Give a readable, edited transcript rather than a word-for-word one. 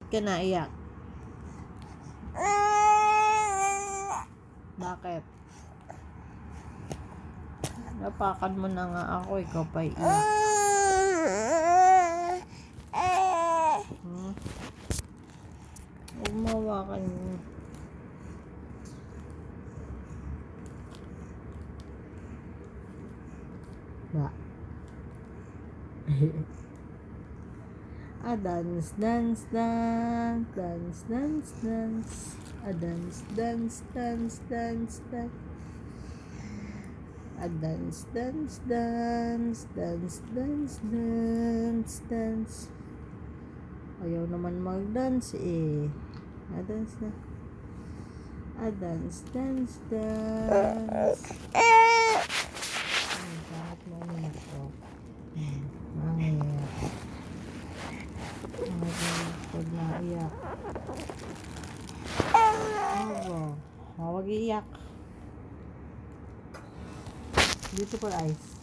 ka naiyak? Bakit? Napakan mo na nga ako, ikaw pa iiyak. Huwag mo hawakan mo. Ba? A dance, dance, dance, dance, dance, dance. A dance, dance, dance, dance, dance. A dance, dance, dance, dance, dance, dance, dance. Ayaw naman mag-dance eh. A dance na. A dance, dance, dance. Ay, bakit mo umiyak ko? Mangiyak. Pag naiyak. Huwag iiyak. Beautiful eyes.